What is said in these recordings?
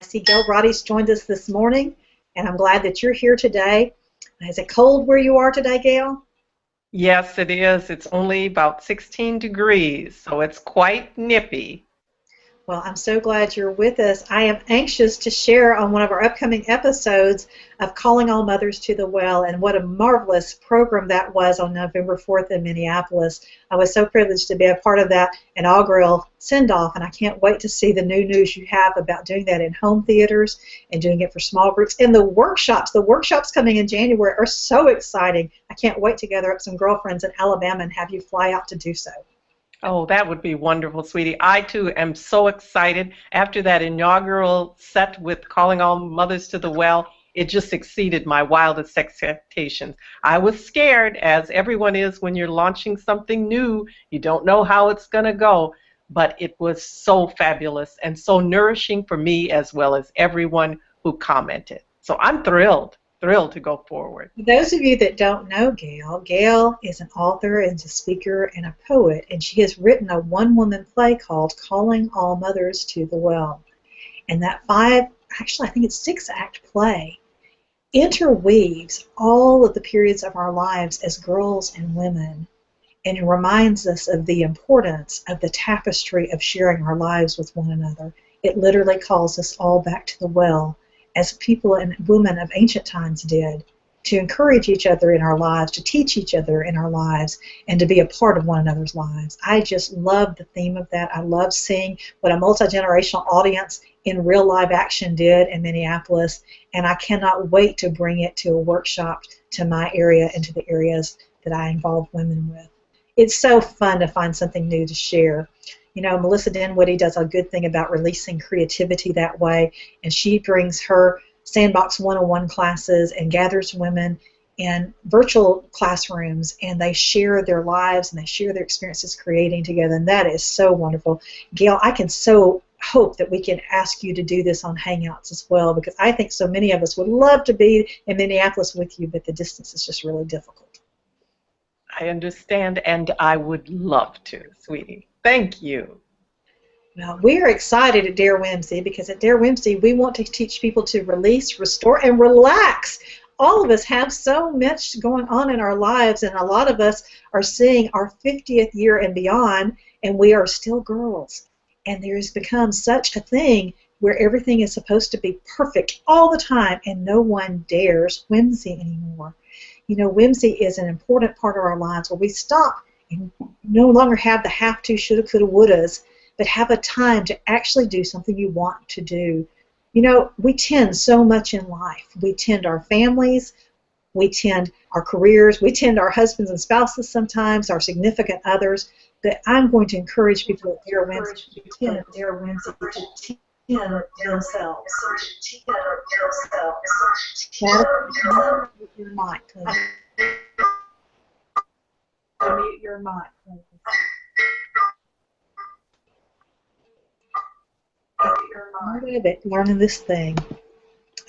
see Gail Brody's joined us this morning, and I'm glad that you're here today. Is it cold where you are today, Gail? Yes, it is. It's only about 16 degrees, so it's quite nippy. Well, I'm so glad you're with us. I am anxious to share on one of our upcoming episodes of Calling All Mothers to the Well, and what a marvelous program that was on November 4th in Minneapolis. I was so privileged to be a part of that inaugural send-off, and I can't wait to see the new news you have about doing that in home theaters and doing it for small groups. And the workshops coming in January are so exciting. I can't wait to gather up some girlfriends in Alabama and have you fly out to do so. Oh, that would be wonderful, sweetie. I, too, am so excited. After that inaugural set with Calling All Mothers to the Well, it just exceeded my wildest expectations. I was scared, as everyone is when you're launching something new. You don't know how it's going to go, but it was so fabulous and so nourishing for me as well as everyone who commented. So I'm thrilled to go forward. For those of you that don't know Gail, Gail is an author and a speaker and a poet, and she has written a one-woman play called Calling All Mothers to the Well. And that I think it's 6-act play interweaves all of the periods of our lives as girls and women, and it reminds us of the importance of the tapestry of sharing our lives with one another. It literally calls us all back to the well, as people and women of ancient times did, to encourage each other in our lives, to teach each other in our lives, and to be a part of one another's lives. I just love the theme of that. I love seeing what a multi-generational audience in real live action did in Minneapolis, and I cannot wait to bring it to a workshop to my area and to the areas that I involve women with. It's so fun to find something new to share. You know, Melissa Dinwiddie does a good thing about releasing creativity that way, and she brings her Sandbox 101 classes and gathers women in virtual classrooms, and they share their lives and they share their experiences creating together, and that is so wonderful. Gail, I can so hope that we can ask you to do this on Hangouts as well, because I think so many of us would love to be in Minneapolis with you, but the distance is just really difficult. I understand, and I would love to, sweetie. Thank you. Well, we are excited at Dare Whimsy because at Dare Whimsy we want to teach people to release, restore, and relax. All of us have so much going on in our lives, and a lot of us are seeing our 50th year and beyond, and we are still girls. And there's become such a thing where everything is supposed to be perfect all the time, and no one dares whimsy anymore. You know, whimsy is an important part of our lives where we stop and no longer have the have to, shoulda, coulda, wouldas, but have a time to actually do something you want to do. You know, we tend so much in life. We tend our families, we tend our careers, we tend our husbands and spouses sometimes, our significant others, but I'm going to encourage people at Dare Whimsy to tend themselves. Now, mute your mic, please. Mute your mic, please. Part of it, learning this thing.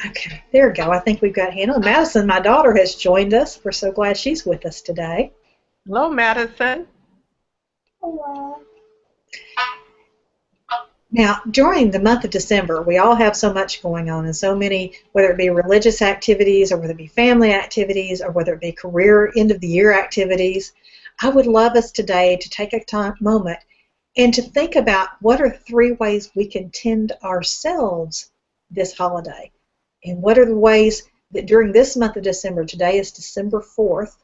Okay, there we go. I think we've got handled. Madison, my daughter, has joined us. We're so glad she's with us today. Hello, Madison. Hello. Now, during the month of December, we all have so much going on, and so many, whether it be religious activities or whether it be family activities or whether it be career end-of-the-year activities. I would love us today to take a moment and to think about what are 3 ways we can tend ourselves this holiday. And what are the ways that during this month of December, today is December 4th,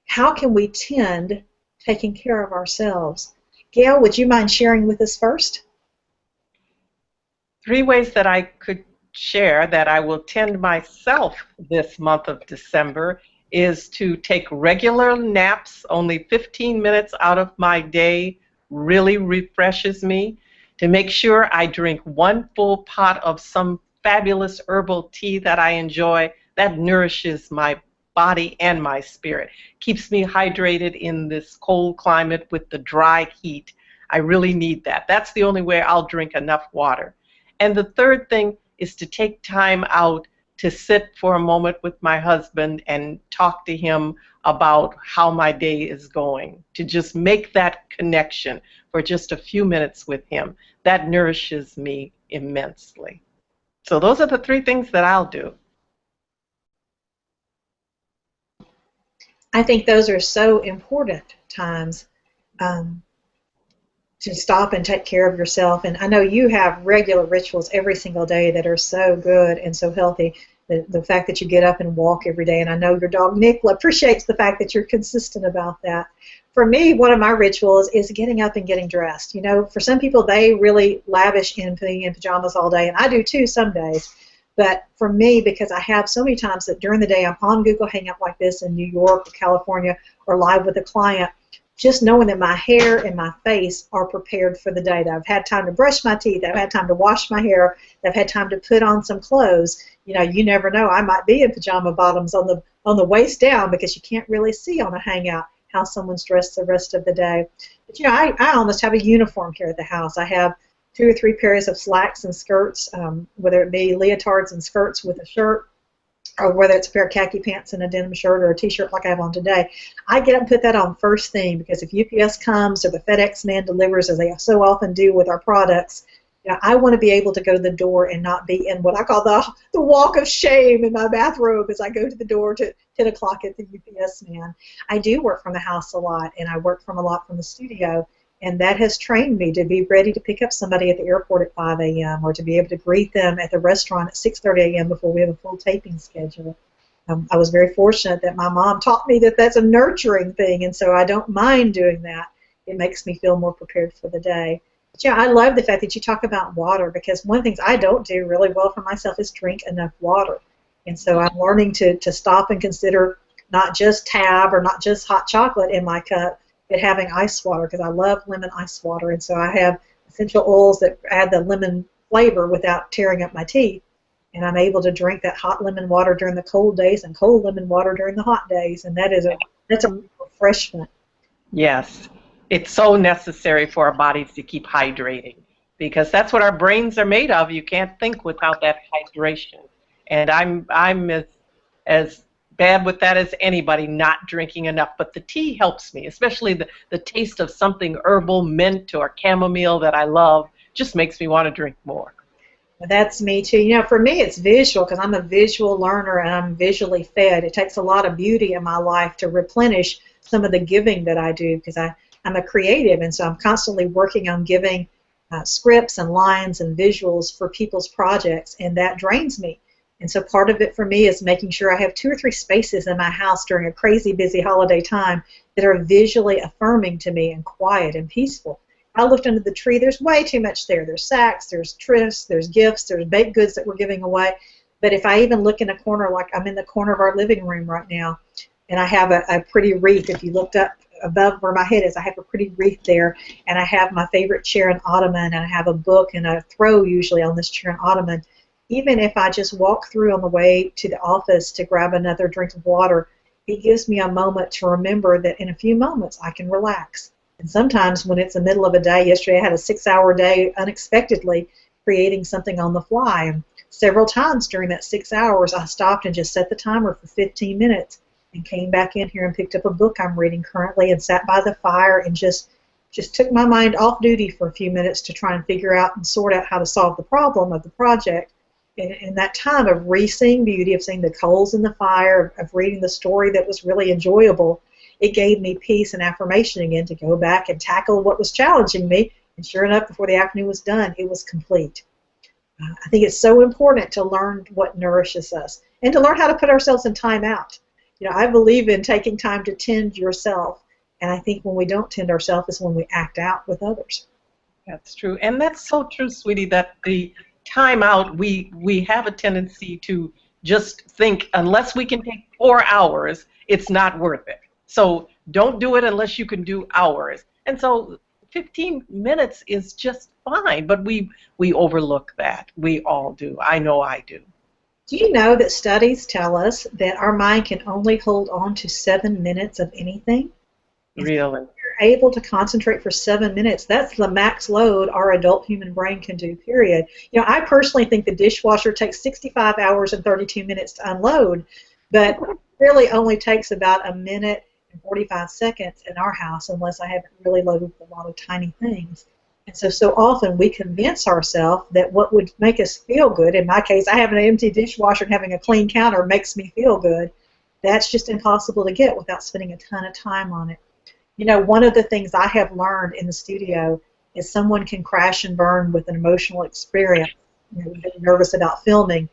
how can we tend taking care of ourselves? Gail, would you mind sharing with us first? 3 ways that I could share that I will tend myself this month of December is to take regular naps. Only 15 minutes out of my day really refreshes me. To make sure I drink 1 full pot of some fabulous herbal tea that I enjoy. That nourishes my body and my spirit. Keeps me hydrated in this cold climate with the dry heat. I really need that. That's the only way I'll drink enough water. And the third thing is to take time out to sit for a moment with my husband and talk to him about how my day is going, to just make that connection for just a few minutes with him. That nourishes me immensely. So those are the three things that I'll do. I think those are so important times um, to stop and take care of yourself. And I know you have regular rituals every single day that are so good and so healthy. The fact that you get up and walk every day, and I know your dog Nicola appreciates the fact that you're consistent about that. For me, one of my rituals is getting up and getting dressed. You know, for some people, they really lavish in being in pajamas all day, and I do too some days. But for me, because I have so many times that during the day I'm on Google Hangout like this in New York or California or live with a client, just knowing that my hair and my face are prepared for the day, that I've had time to brush my teeth, that I've had time to wash my hair, that I've had time to put on some clothes. You know, you never know. I might be in pajama bottoms on the waist down because you can't really see on a hangout how someone's dressed the rest of the day. But you know, I almost have a uniform here at the house. I have 2 or 3 pairs of slacks and skirts, whether it be leotards and skirts with a shirt, or whether it's a pair of khaki pants and a denim shirt or a t-shirt like I have on today. I get up and put that on first thing because if UPS comes or the FedEx man delivers, as they so often do with our products, you know, I want to be able to go to the door and not be in what I call the walk of shame in my bathrobe as I go to the door to 10 o'clock at the UPS man. I do work from the house a lot, and I work from a lot from the studio, and that has trained me to be ready to pick up somebody at the airport at 5 a.m. or to be able to greet them at the restaurant at 6:30 a.m. before we have a full taping schedule. I was very fortunate that my mom taught me that that's a nurturing thing, and so I don't mind doing that. It makes me feel more prepared for the day. But yeah, I love the fact that you talk about water, because one of the things I don't do really well for myself is drink enough water. And so I'm learning to stop and consider not just Tab or not just hot chocolate in my cup, but having ice water, because I love lemon ice water. And so I have essential oils that add the lemon flavor without tearing up my teeth. And I'm able to drink that hot lemon water during the cold days and cold lemon water during the hot days. And that's a refreshment. Yes, it's so necessary for our bodies to keep hydrating because that's what our brains are made of. You can't think without that hydration. And I'm as bad with that as anybody, not drinking enough. But the tea helps me, especially the taste of something herbal, mint or chamomile that I love, just makes me want to drink more. That's me too. You know, for me, it's visual because I'm a visual learner and I'm visually fed. It takes a lot of beauty in my life to replenish some of the giving that I do because I'm a creative, and so I'm constantly working on giving scripts and lines and visuals for people's projects, and that drains me. And so part of it for me is making sure I have 2 or 3 spaces in my house during a crazy busy holiday time that are visually affirming to me and quiet and peaceful. I looked under the tree, there's way too much there. There's sacks, there's trysts, there's gifts, there's baked goods that we're giving away. But if I even look in a corner, like I'm in the corner of our living room right now, and I have a pretty wreath. If you looked up above where my head is, I have a pretty wreath there, and I have my favorite chair and ottoman, and I have a book and a throw usually on this chair and ottoman. Even if I just walk through on the way to the office to grab another drink of water, it gives me a moment to remember that in a few moments I can relax. And sometimes when it's the middle of a day, yesterday I had a 6-hour day unexpectedly creating something on the fly. And several times during that 6 hours, I stopped and just set the timer for 15 minutes and came back in here and picked up a book I'm reading currently and sat by the fire and just took my mind off duty for a few minutes to try and figure out and sort out how to solve the problem of the project. In that time of re-seeing beauty, of seeing the coals in the fire, of reading the story that was really enjoyable, it gave me peace and affirmation again to go back and tackle what was challenging me. And sure enough, before the afternoon was done, it was complete. I think it's so important to learn what nourishes us and to learn how to put ourselves in time out. You know, I believe in taking time to tend yourself, and I think when we don't tend ourselves is when we act out with others. That's true. And that's so true, sweetie, that the time out, we have a tendency to just think unless we can take 4 hours, it's not worth it. So don't do it unless you can do hours. And so 15 minutes is just fine, but we overlook that. We all do. I know I do. Do you know that studies tell us that our mind can only hold on to 7 minutes of anything? Really? If you're able to concentrate for 7 minutes, that's the max load our adult human brain can do, period. You know, I personally think the dishwasher takes 65 hours and 32 minutes to unload, but it really only takes about a minute and 45 seconds in our house unless I haven't really loaded with a lot of tiny things. And so often we convince ourselves that what would make us feel good, in my case, I have an empty dishwasher and having a clean counter makes me feel good. That's just impossible to get without spending a ton of time on it. You know, one of the things I have learned in the studio is someone can crash and burn with an emotional experience, you know, being nervous about filming.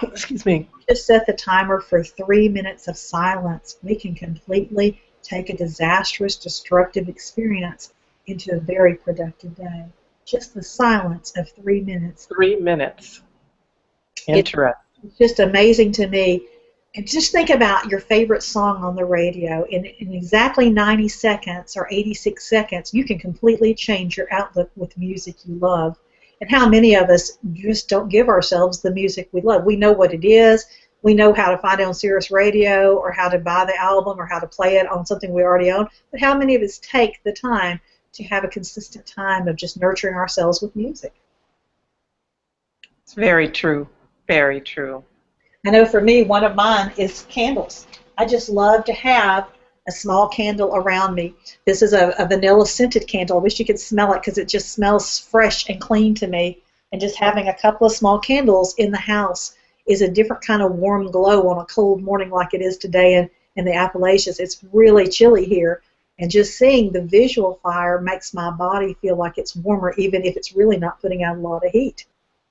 Excuse me. Just set the timer for 3 minutes of silence. We can completely take a disastrous, destructive experience into a very productive day. Just the silence of 3 minutes. 3 minutes. Interesting. It's just amazing to me. And just think about your favorite song on the radio. In exactly 90 seconds or 86 seconds, you can completely change your outlook with music you love. And how many of us just don't give ourselves the music we love? We know what it is. We know how to find it on Sirius Radio or how to buy the album or how to play it on something we already own. But how many of us take the time to have a consistent time of just nurturing ourselves with music? It's very true. Very true. I know for me, one of mine is candles. I just love to have a small candle around me. This is a vanilla scented candle. I wish you could smell it because it just smells fresh and clean to me. And just having a couple of small candles in the house is a different kind of warm glow on a cold morning like it is today in the Appalachians. It's really chilly here. And just seeing the visual fire makes my body feel like it's warmer, even if it's really not putting out a lot of heat.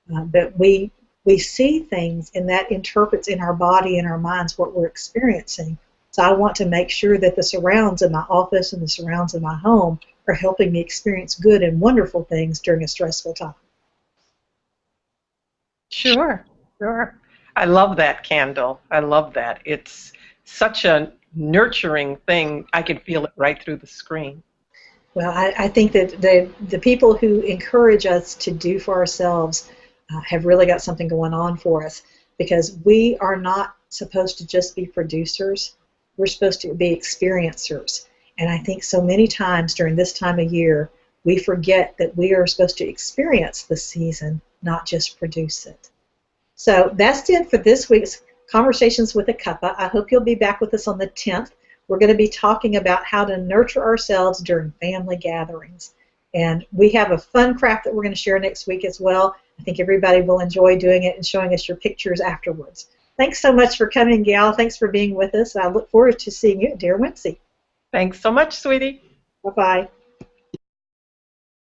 But we see things, and that interprets in our body and our minds what we're experiencing. So I want to make sure that the surrounds in my office and the surrounds in my home are helping me experience good and wonderful things during a stressful time. Sure, sure. I love that candle. I love that. It's such a nurturing thing. I can feel it right through the screen. Well, I think that the people who encourage us to do for ourselves have really got something going on for us, because we are not supposed to just be producers. We're supposed to be experiencers. And I think so many times during this time of year, we forget that we are supposed to experience the season, not just produce it. So that's it for this week's Conversations with a Cuppa. I hope you'll be back with us on the 10th. We're going to be talking about how to nurture ourselves during family gatherings. And we have a fun craft that we're going to share next week as well. I think everybody will enjoy doing it and showing us your pictures afterwards. Thanks so much for coming, Gail. Thanks for being with us. I look forward to seeing you at Dear Wincy. Thanks so much, sweetie. Bye-bye.